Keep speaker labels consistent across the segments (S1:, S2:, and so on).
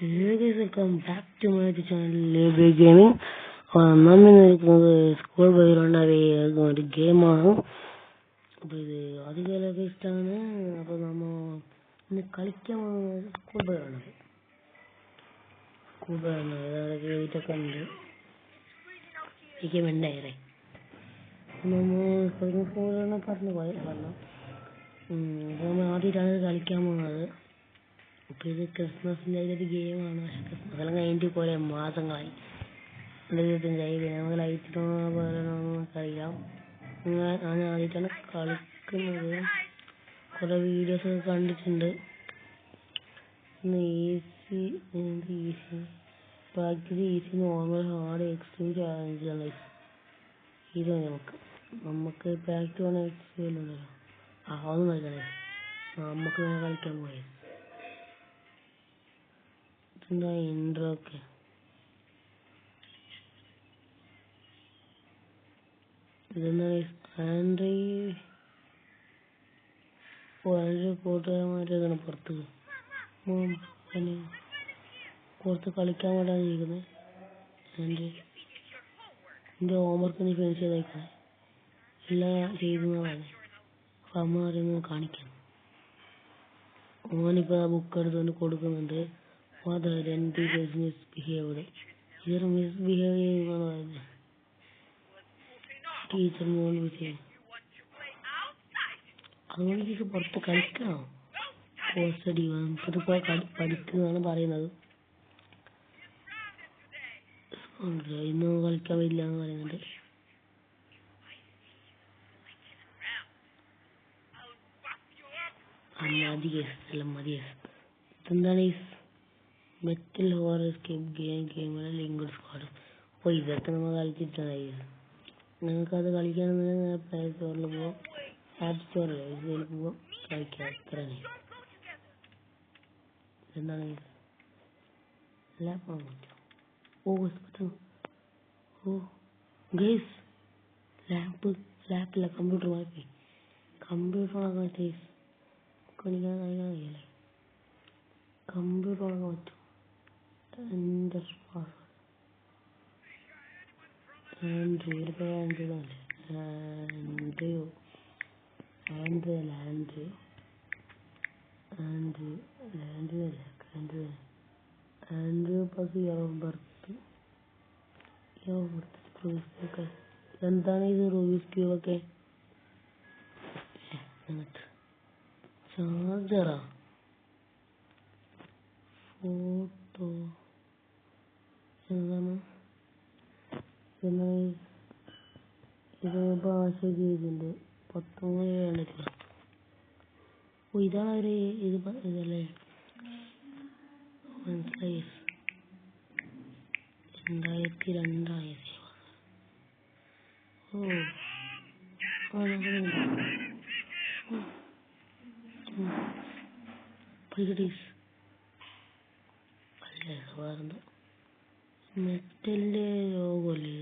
S1: Hey guys, welcome back to my channel Libre Gaming. നമ്മൾ നിൽക്കുന്നത് school ബൈറോണ്ടായ ഒരു ഗെയിമാണ്. അപ്പോൾ ഇത് അധികമൊക്കെ ഇഷ്ടമാണ്. അപ്പോൾ നമ്മൾ ഇന്ന് കളിക്കാൻ പോകുന്നത് സ്കൂൾ ബൈറോണ്ടാണ്. അതൊക്കെ എഴുതിയിട്ടൊക്കെ ഉണ്ട്. എനിക്ക് വേണ്ടായില്ലേ നമ്മൾ സ്കൂളിലാണ് പറഞ്ഞു നമ്മൾ ആദ്യമായിട്ടാണ് കളിക്കാൻ പോകുന്നത്. അപ്പോൾ ഇത് ക്രിസ്മസിൻ്റെ ഒരു ഗെയിമാണ്. പക്ഷെ ക്രിസ്മസെല്ലാം കഴിഞ്ഞിട്ട് കുറേ മാസങ്ങളായി. 25 നമുക്ക് ലൈറ്റിനോ പോലെയൊക്കെ അറിയാം. ഞാൻ ആദ്യമായിട്ടാണ് കളിക്കുന്നത്. കുറേ വീഡിയോസൊക്കെ കണ്ടിട്ടുണ്ട്. Easy practice easy normal hard extreme ചാലഞ്ചാണ്. ഇത് നമുക്ക് പ്രാക്ടീസ് വേണം. എക്സ്ട്രീം ഉണ്ടല്ലോ, അതൊന്നും കളിക്കണേ. നമുക്ക് വേണം കളിക്കാൻ പോയത്. എന്താ ഇൻട്രോ ഒക്കെ ഇതെന്താ ആൻഡ്രി കൂട്ടുകാരന്മാരാണ് പുറത്ത് കളിക്കാൻ വേണ്ടിയാണ് ഇരിക്കുന്നത്. എൻ്റെ ഹോംവർക്ക് നീ ഫിനിഷ് ചെയ്തേക്കണേ. എല്ലാം ചെയ്യുന്നതാണ്. അപ്പം അമ്മ പറയുന്നത് കാണിക്കാൻ. ഓനിപ്പോൾ ആ ബുക്ക് എടുത്തുകൊണ്ട് കൊടുക്കുന്നുണ്ട്. Father and teachers misbehaved. Here misbehave ചെയ്യുന്നതാണ് പറയുന്നത്. ടീച്ചർ മോൻ വിഷയം അതുകൊണ്ട് എനിക്ക് പുറത്ത് കളിക്കണോ? പോസ്റ്റടി ഇതിപ്പോൾ പഠിക്കുന്നതാണ് പറയുന്നത്. ഇന്ന് കളിക്കാൻ പറ്റില്ല എന്ന് പറയുന്നുണ്ട്. മതി. ഇതെന്താണ് ഈ മെറ്റൽ ഹോറർ എസ്കേപ്പ് ഗെയിമുള്ള ലിങ്ക്ഡ് സ്ക്വാഡ്? അപ്പോൾ ഇതൊക്കെ നമ്മൾ കളിച്ചിട്ടായി. നിങ്ങൾക്കത് കളിക്കാനെന്നുണ്ടെങ്കിൽ പ്ലേ സ്റ്റോറിൽ പോകാം, ആപ്പ് സ്റ്റോറിൽ ഇതിൽ പോകാം, കളിക്കാം. അത്രയാണ്. എന്താണ് ലാപ്പാണ് പറ്റും. ഗൈസ് ലാപ്പില്ല, കമ്പ്യൂട്ടർ വായ്പ. കമ്പ്യൂട്ടറാണ് ഗൈസ് കളിക്കാൻ കഴിയില്ലേ? കമ്പ്യൂട്ടറാണ് പറ്റും. എൻ്റെ എന്താണ് ഇത് റൂബിക്സ് ക്യൂബൊക്കെ? ചാർജറാ? ഫോട്ടോ എന്താണ് ഇത്? ഭാഷ ചെയ്തിട്ടുണ്ട് 19 ഇതാണ് ഒരു ഇതല്ലേ? മനസ്സിലായി. 2002 വേറെന്താ മെറ്റലിൻ്റെ ലോഗോല്ലേ?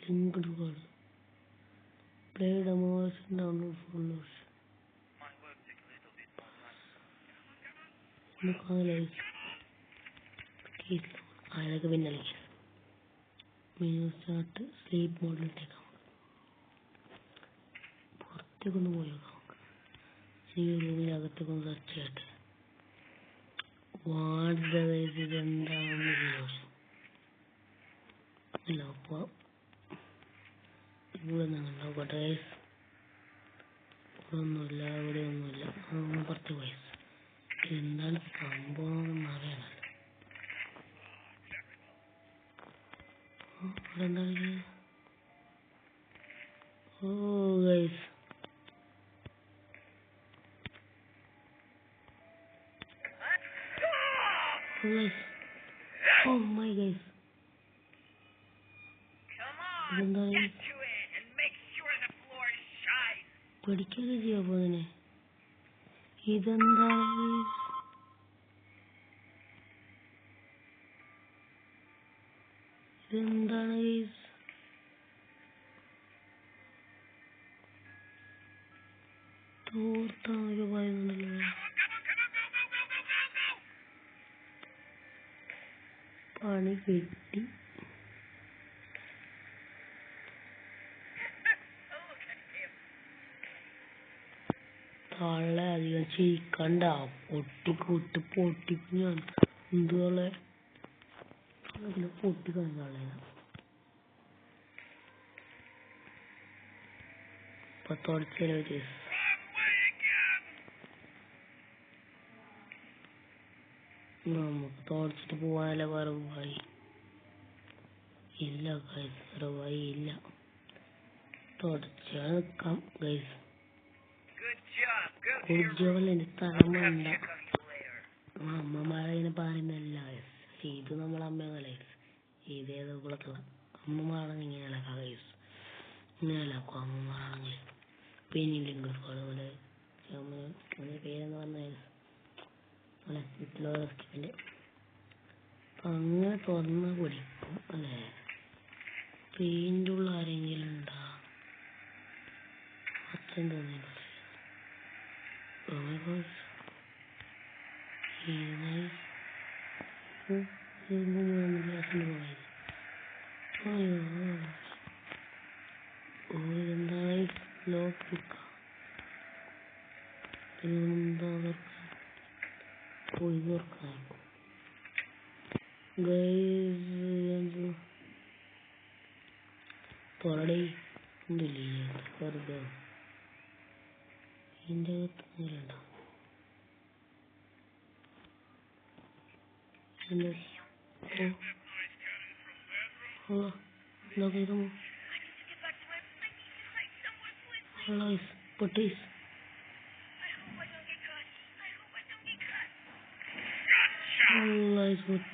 S1: Linked code play demo version download full version. അതൊക്കെ പിന്നെ കളിക്കാം. മെനു സ്റ്റാർട്ട് സ്ലീപ്പ് മോഡിലിട്ടേക്കാം. പുറത്തേക്കൊന്ന് പോയി നോക്കാം. ഈ റൂമിനകത്തേക്കൊന്ന് സെർച്ച് ചെയ്യട്ടെ. ഇതെന്താണെന്ന് വിചാരിച്ചു. അല്ല അപ്പോൾ ഇവിടെ നോക്കട്ടെ. ഇവിടെ ഒന്നുമില്ല. പുറത്ത് പോയി എന്താണ് സംഭവം എന്ന് അറിയണല്ലോ. ഇവിടെ എന്താണ്? ഗൈസ് മൈ ഗൈസ് ഇതെന്താണ്? പഠിക്കുകയൊക്കെ ചെയ്യാം. അപ്പോൾ അതിനെ ഇതെന്താണ്? ഗൈസ്? തോർത്താണ് പറയുന്നുണ്ടല്ലോ. പണി കിട്ടി. താഴെ അധികം ചിരിക്കണ്ട, പൊട്ടിക്കും ഞാൻ. എന്തുപോലെ പൊട്ടിക്കണം താഴെ. ഇപ്പൊ തുടച്ചല്ലോ നമുക്ക് തുടച്ചിട്ട് പോവാനല്ല വേറെ വഴി ഇല്ല ഗൈസ്, വേറെ വഴി ഇല്ല. തുടച്ചാ നിക്കാം ഗൈസ്. കുർജോലിന്റെ തലമണ്ട അമ്മമാരെ ഇങ്ങനെ പറയുന്നല്ല ഗൈസ്. ഇത് നമ്മളെ അമ്മയല്ല ഗൈസ്, ഇതേതോ കുളത്തുള്ള അമ്മമാരാണെങ്കിൽ ഇങ്ങനെയല്ല ഗൈസ്. ഇങ്ങനെയല്ലാക്കും അമ്മമാരാണെങ്കിൽ. പിന്നെ അതുപോലെ പേരെന്ന് പറഞ്ഞ അങ്ങനെ തുറന്ന പൊടിക്കും അല്ലേ? പെയിന്റുള്ള ആരെങ്കിലും ഉണ്ടാ? അച്ഛൻ തോന്നിയില്ല. എന്തായി ലോക്ക് തൊടടി ഒന്നുമില്ല വെറുതെ ഇതിൻ്റെ അകത്ത് പൊട്ടീസ് പൊട്ടി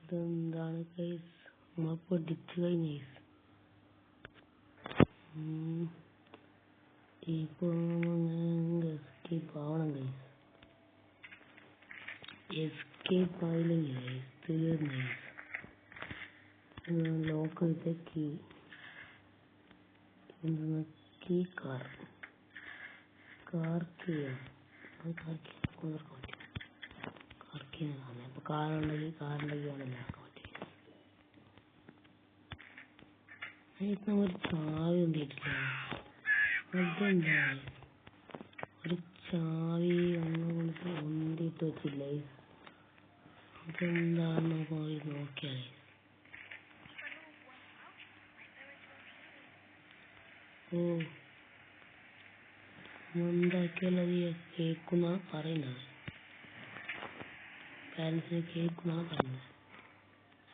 S1: ഇതെന്താണ് ഗൈസ് നമ്മൾ പൊടിച്ചു കഴിഞ്ഞ ഇപ്പൊ എസ്കേപ്പ് ആവണം ഗൈസ്. എസ്കേപ്പ് ആയില്ലെങ്കിൽ തീർന്ന ലോക്ക് കീ കീ കാർ കാറുണ്ടെങ്കിൽ ഒരു ചാവി ഒന്നിട്ടില്ല. അതെന്താ ഒരു ചാവി ഒന്നിട്ട് വെച്ചില്ല. അതെന്താന്ന് പോയി നോക്കിയാലേ. എന്താക്കിയാലത് കേൾക്കുന്ന പറയുന്നത്, പാരൻസിനെ കേൾക്കുന്ന പറയുന്നത്.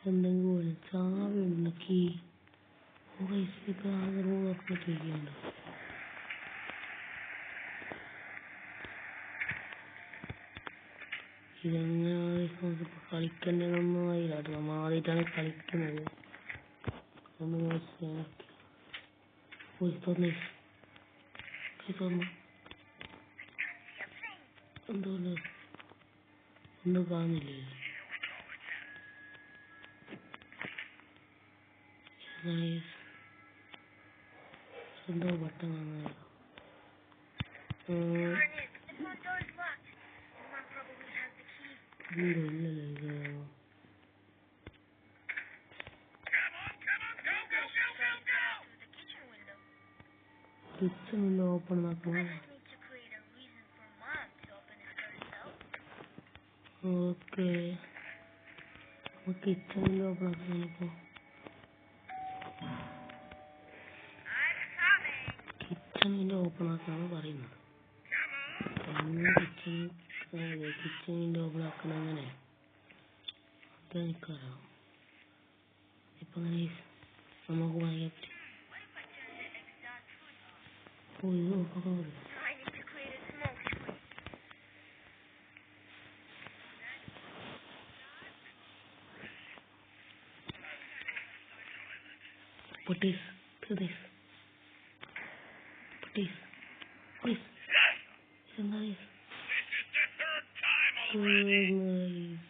S1: എന്തെങ്കിലും ചാവി ഉണ്ടാക്കി ആഗ്രഹമൊക്കെയുണ്ട്. ഇതെങ്ങനെ കളിക്കുന്നതൊന്നും ആയില്ല. നമ്മൾ ആദ്യമായിട്ടാണ് കളിക്കുന്നത്. എന്തുകൊണ്ട് ഒന്നും കാണുന്നില്ലേ? എന്തോ ബട്ടൺ കാണുന്നില്ല. ഇല്ലല്ലോ കിച്ചൺ വിൻഡോ ഓപ്പൺ ആക്കണം. ഓക്കെ, കിച്ചൺ വിൻഡോ ഓപ്പൺ ആക്കണം. ഇപ്പോൾ കിച്ചൺ വിൻഡോ ഓപ്പൺ ആക്കാനാണ് പറയുന്നത്. കിച്ചൺ വിൻഡോ ഓപ്പൺ ആക്കണം. അങ്ങനെ അതെനിക്കറിയാം. ഇപ്പം അങ്ങനെ നമുക്ക് വാങ്ങിക്കാൻ പറ്റും. ഓ ഇത് നോക്കാം. Please, please, please, please. So nice. So nice.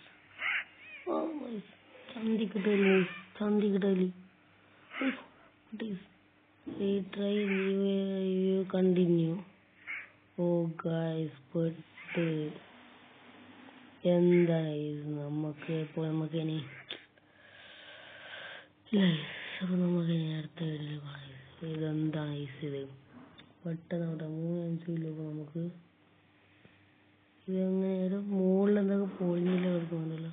S1: Oh nice. Chandi Kadali. Please. Retry. You continue. Oh guys, but എന്തായിരുന്നു നമുക്ക് ഇനി അപ്പോൾ നമുക്ക് ഇനി അടുത്ത വീഡിയോയിൽ പറയാം. ഇതെന്താണ് ഇത് പെട്ടെന്ന് അവിടെ 3 MCയിലൊക്കെ നമുക്ക് ഇതെങ്ങനെയായാലും മുകളിൽ എന്തൊക്കെ പൊളിഞ്ഞില്ല കിടക്കുന്നുണ്ടല്ലോ.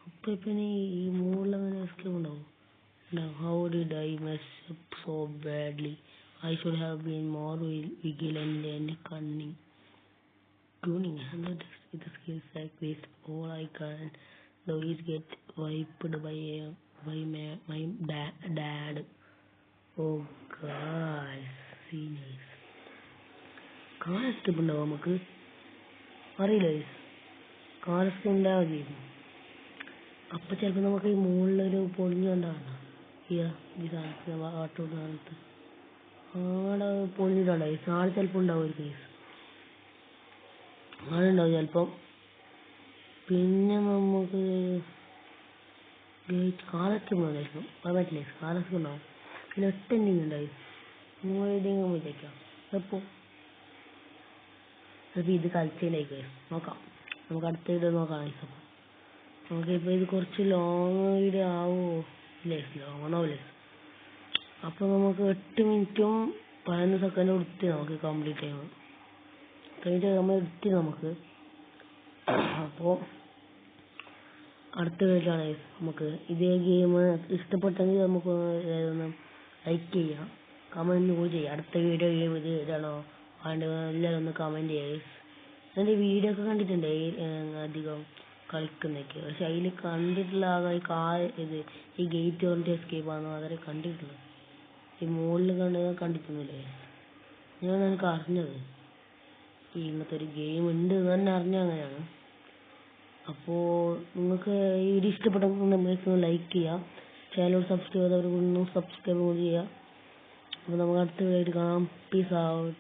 S1: അപ്പോൾ ഇപ്പം ഈ മുകളിലങ്ങനെ എസ്കേപ്പ് ഉണ്ടാവും. How did I mess up so badly? I should have been more vigilant and cunning. Tuning handled with skills like this. All I can do is get wiped by my dad. Oh guys, seniors. Car escape ഉണ്ടാവും നമുക്ക് അറിയില്ല. Car escape ഉണ്ടാവുക ചെയ്യും. അപ്പം ചിലപ്പോൾ നമുക്ക് ഈ മുകളിലൊരു പൊളിഞ്ഞുണ്ടാവണം. ഈ സാധനത്ത് വാട്ടർ സാധനത്ത് ആടെ പൊളിഞ്ഞിട്ടുണ്ടായി. ആടെ ചിലപ്പോൾ ഉണ്ടാവും ഒരു കേസ് ആളുണ്ടാവും ചിലപ്പം. പിന്നെ നമുക്ക് കാലൊക്കെ ഉണ്ടായിരിക്കും. അത് പറ്റില്ലേ, കാലൊക്കെ ഉണ്ടാവും. പിന്നെ 8 എൻഡിങ് ഉണ്ടായി. 3 എൻഡിങ് വിചാരിക്കാം. അപ്പോൾ ഇത് കളിച്ചതിലേക്ക് നോക്കാം. നമുക്ക് അടുത്ത വീഡിയോ നോക്കാം. അപ്പം നമുക്കിപ്പോൾ ഇത് കുറച്ച് ലോങ് വീഡിയോ ആവുമോ? ലോങ് ആവില്ലേ. അപ്പോൾ നമുക്ക് 8 മിനിറ്റും 11 സെക്കൻഡും എടുത്ത് നമുക്ക് കംപ്ലീറ്റ് ചെയ്യണം. കഴിഞ്ഞിട്ട് നമ്മൾ എടുത്ത് നമുക്ക്. അപ്പോൾ അടുത്ത വീഡിയോ ആണ് നമുക്ക് ഇതേ ഗെയിം ഇഷ്ടപ്പെട്ടെങ്കിൽ നമുക്ക് ലൈക്ക് ചെയ്യാം, കമൻറ്റ് കൂടി ചെയ്യാം. അടുത്ത വീഡിയോ ഇത് ഇതാണോ എല്ലാവരും ഒന്ന് കമൻറ്റ് ചെയ്യുക. എൻ്റെ വീഡിയോ ഒക്കെ കണ്ടിട്ടുണ്ട് അധികം കളിക്കുന്നതൊക്കെ. പക്ഷെ അതിൽ കണ്ടിട്ടുള്ള ഈ ഗേറ്റ് കൊണ്ട് എസ്കേപ്പ് ആണെന്ന് മാത്രമേ കണ്ടിട്ടുള്ളൂ. ഈ മുകളിൽ കണ്ടിട്ടൊന്നുമില്ലേ. ഞാൻ എനിക്ക് അറിഞ്ഞത് ഇങ്ങനത്തെ ഒരു ഗെയിം ഉണ്ട് എന്ന് തന്നെ അറിഞ്ഞത് അങ്ങനെയാണ്. അപ്പോൾ നിങ്ങൾക്ക് ഈ വീഡിയോ ഇഷ്ടപ്പെട്ടെങ്കിൽ നമ്മളൊന്ന് ലൈക്ക് ചെയ്യുക, ചാനൽ സബ്സ്ക്രൈബ് ചെയ്തവർ സബ്സ്ക്രൈബ് കൂടി ചെയ്യുക. അപ്പോൾ നമുക്ക് അടുത്ത വീഡിയോ കാണാം. Peace out.